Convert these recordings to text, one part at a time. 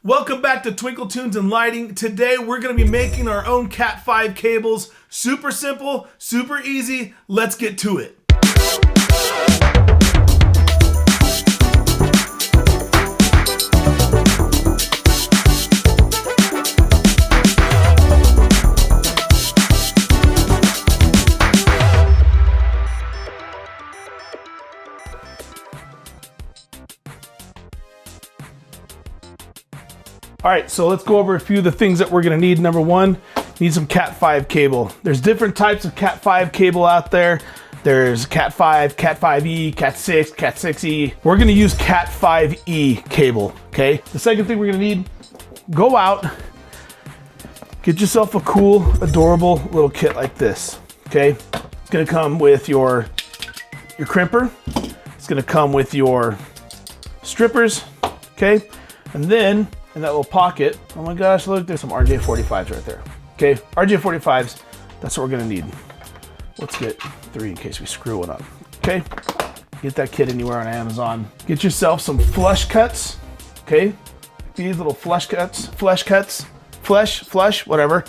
Welcome back to Twinkle Tunes and Lighting. Today we're going to be making our own Cat5 cables. Super simple, super easy. Let's get to it. All right, so let's go over a few of the things that we're gonna need. Number one, need some Cat5 cable. There's different types of Cat5 cable out there. There's Cat5, Cat5e, Cat6, Cat6e. We're gonna use Cat5e cable, okay? The second thing we're gonna need, go out, get yourself a cool, adorable little kit like this, okay? It's gonna come with your crimper. It's gonna come with your strippers, okay? And then, in that little pocket, oh my gosh, look, there's some RJ45s right there. Okay, RJ45s, that's what we're gonna need. Let's get 3 in case we screw one up. Okay, get that kit anywhere on Amazon. Get yourself some flush cuts, okay? These little flush cuts, whatever.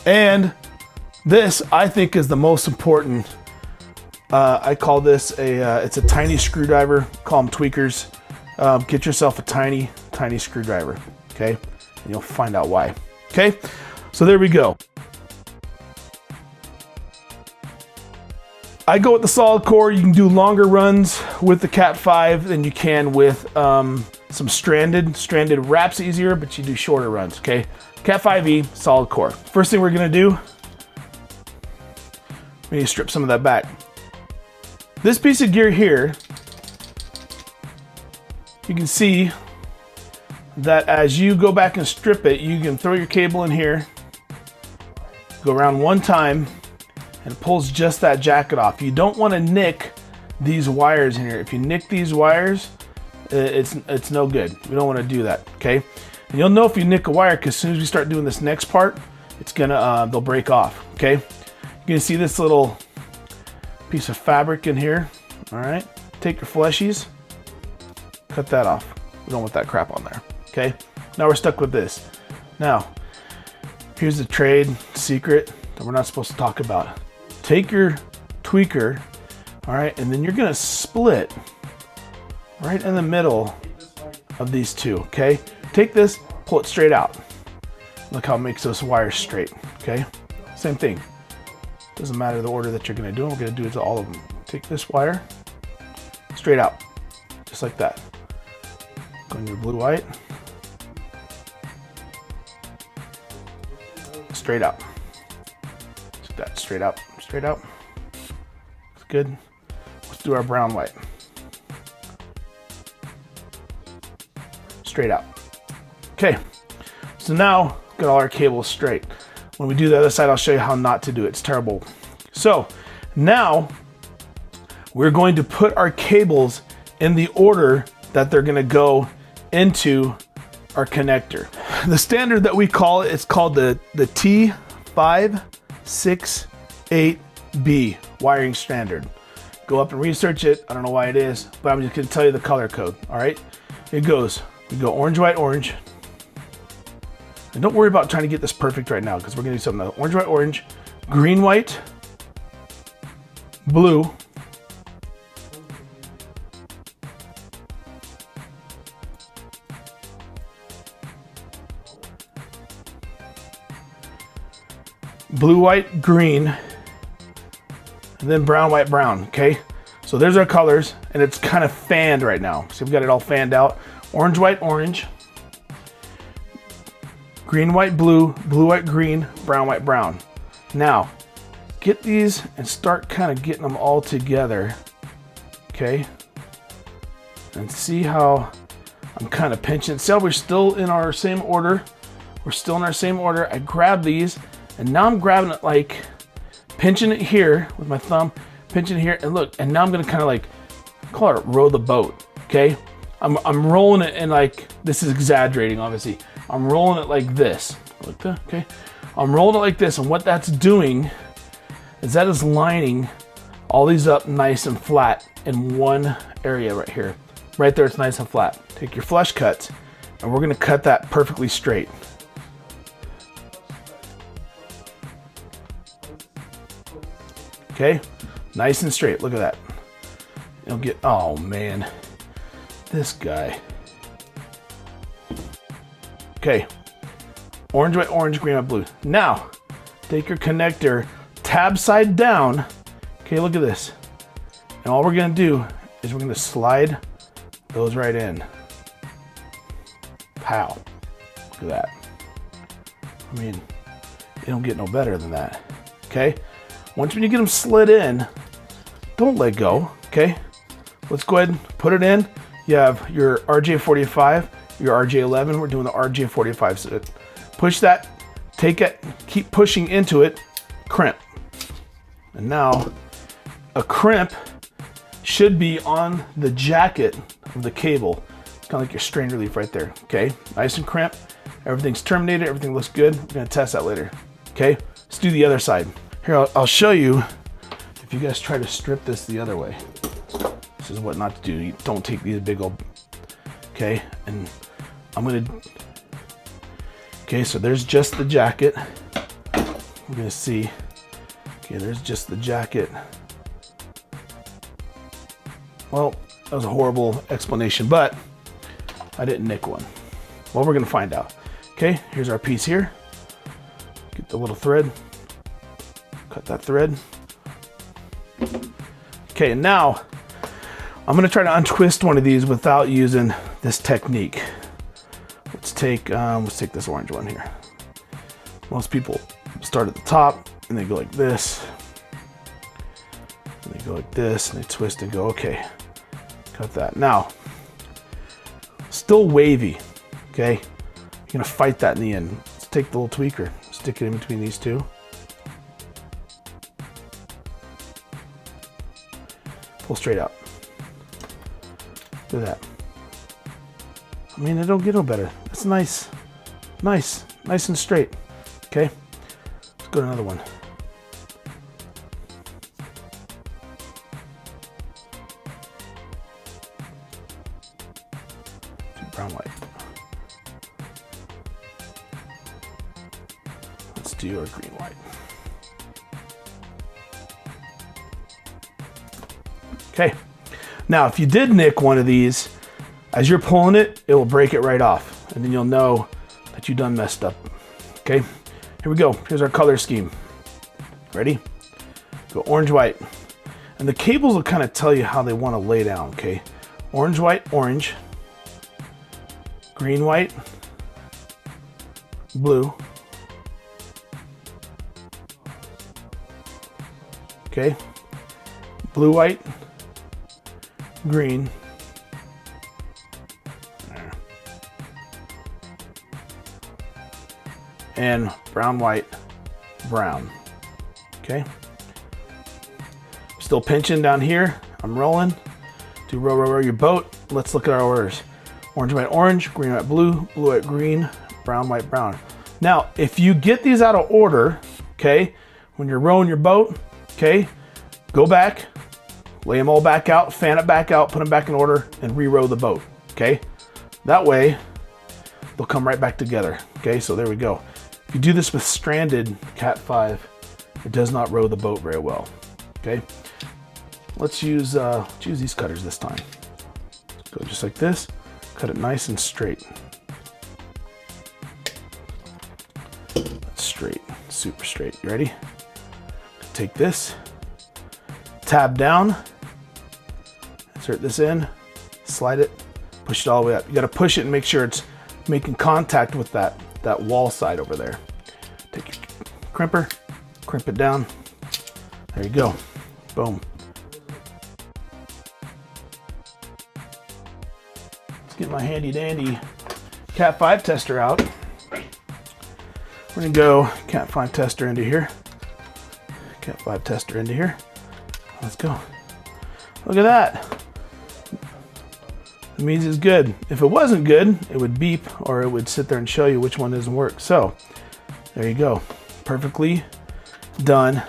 And this, I think, is the most important. I call this it's a tiny screwdriver, call them tweakers. Get yourself a tiny screwdriver, okay? And you'll find out why, okay? So there we go. I go with the solid core. You can do longer runs with the Cat5 than you can with some stranded. Stranded wraps easier, but you do shorter runs, okay? Cat5e, solid core. First thing we're gonna do, we need to strip some of that back. This piece of gear here, you can see that as you go back and strip it, you can throw your cable in here, go around one time, and it pulls just that jacket off. You don't want to nick these wires in here. If you nick these wires, it's no good. We don't want to do that, okay? And you'll know if you nick a wire because as soon as we start doing this next part, it's gonna they'll break off, okay? You can see this little piece of fabric in here. All right, take your fleshies, cut that off. We don't want that crap on there, okay? Now we're stuck with this. Now, here's the trade secret that we're not supposed to talk about. Take your tweaker, all right, and then you're gonna split right in the middle of these two, okay? Take this, pull it straight out. Look how it makes those wires straight, okay? Same thing. Doesn't matter the order that you're gonna do, we're gonna do it to all of them. Take this wire, straight out, just like that. Go in your blue white, straight out. Just that, straight out, straight out. That's good. Let's do our brown white. Straight out. Okay, so now got all our cables straight. When we do the other side, I'll show you how not to do it. It's terrible. So now we're going to put our cables in the order that they're gonna go into our connector. The standard that we call it, it's called the T568B wiring standard. Go up and research it. I don't know why it is, but I'm just gonna tell you the color code, all right? It goes, we go orange, white, orange. And don't worry about trying to get this perfect right now because we're gonna do something else. Orange, white, orange, green, white, blue, blue, white, green, and then brown, white, brown, okay? So there's our colors, and it's kind of fanned right now. So we've got it all fanned out. Orange, white, orange, green, white, blue, blue, white, green, brown, white, brown. Now, get these and start kind of getting them all together, okay? And see how I'm kind of pinching. See how we're still in our same order? We're still in our same order. I grab these, and now I'm grabbing it like, pinching it here with my thumb, pinching it here, and look, and now I'm gonna kind of like, call it row the boat, okay? I'm rolling it and like, this is exaggerating, obviously. I'm rolling it like this, like that, okay? I'm rolling it like this, and what that's doing is that is lining all these up nice and flat in one area right here. Right there, it's nice and flat. Take your flush cuts, and we're gonna cut that perfectly straight. Okay, nice and straight. Look at that. It'll get, oh man, this guy. Okay, orange, white, orange, green, white, blue. Now, take your connector, tab side down. Okay, look at this. And all we're gonna do is we're gonna slide those right in. Pow. Look at that. I mean, it don't get no better than that. Okay? Once when you get them slid in, don't let go. Okay? Let's go ahead and put it in. You have your RJ45, your RJ11. We're doing the RJ45. So push that, take it, keep pushing into it, crimp. And now a crimp should be on the jacket of the cable. It's kind of like your strain relief right there. Okay, nice and crimp. Everything's terminated, everything looks good. We're gonna test that later. Okay, let's do the other side. Here, I'll show you if you guys try to strip this the other way. This is what not to do. You don't take these big old, okay, and I'm gonna, okay, so there's just the jacket. We're gonna see, okay, there's just the jacket. Well, that was a horrible explanation, but I didn't nick one. Well, we're gonna find out. Okay, here's our piece here. Get the little thread, cut that thread. Okay, and now I'm gonna try to untwist one of these without using this technique. Let's take this orange one here. Most people start at the top and they go like this. And they go like this and they twist and go, okay. Cut that. Now, still wavy, okay? You're gonna fight that in the end. Let's take the little tweaker, stick it in between these two. Pull straight out. Look at that. I mean, it don't get no better. That's nice. Nice and straight. Okay, let's go to another one. Brown, white. Let's do our green, white. Okay. Now, if you did nick one of these, as you're pulling it, it will break it right off. And then you'll know that you done messed up. Okay. Here we go. Here's our color scheme. Ready? Go orange, white. And the cables will kind of tell you how they want to lay down. Okay. Orange, white, orange. Green, white, blue. Okay. Blue, white, green. There. And brown, white, brown. Okay. Still pinching down here. I'm rolling. Do row your boat. Let's look at our orders. Orange, white, orange, green, white, blue, blue, white, green, brown, white, brown. Now, if you get these out of order, okay, when you're rowing your boat, okay, go back, lay them all back out, fan it back out, put them back in order, and re-row the boat, okay? That way, they'll come right back together, okay? So there we go. If you do this with stranded CAT5, it does not row the boat very well, okay? Let's use these cutters this time. Go just like this. Cut it nice and straight. Straight, super straight. You ready? Take this, tab down, insert this in, slide it, push it all the way up. You gotta push it and make sure it's making contact with that wall side over there. Take your crimper, crimp it down. There you go. Boom. Get my handy dandy CAT5 tester out. We're gonna go CAT5 tester into here. CAT5 tester into here. Let's go. Look at that. It means it's good. If it wasn't good, it would beep or it would sit there and show you which one doesn't work. So there you go. Perfectly done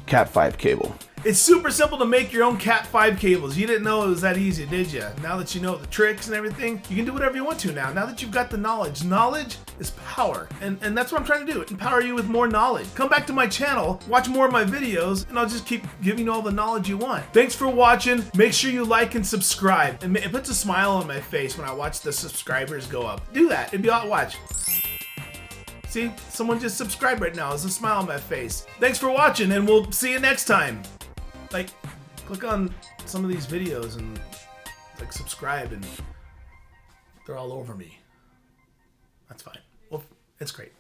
CAT5 cable. It's super simple to make your own Cat5 cables. You didn't know it was that easy, did you? Now that you know the tricks and everything, you can do whatever you want to now. Now that you've got the knowledge. Knowledge is power. And that's what I'm trying to do. Empower you with more knowledge. Come back to my channel, watch more of my videos, and I'll just keep giving you all the knowledge you want. Thanks for watching. Make sure you like and subscribe. It puts a smile on my face when I watch the subscribers go up. Do that. It'd be all, watch. See, someone just subscribed right now. There's a smile on my face. Thanks for watching, and we'll see you next time. Like, click on some of these videos and like subscribe, and they're all over me. That's fine. Well, it's great.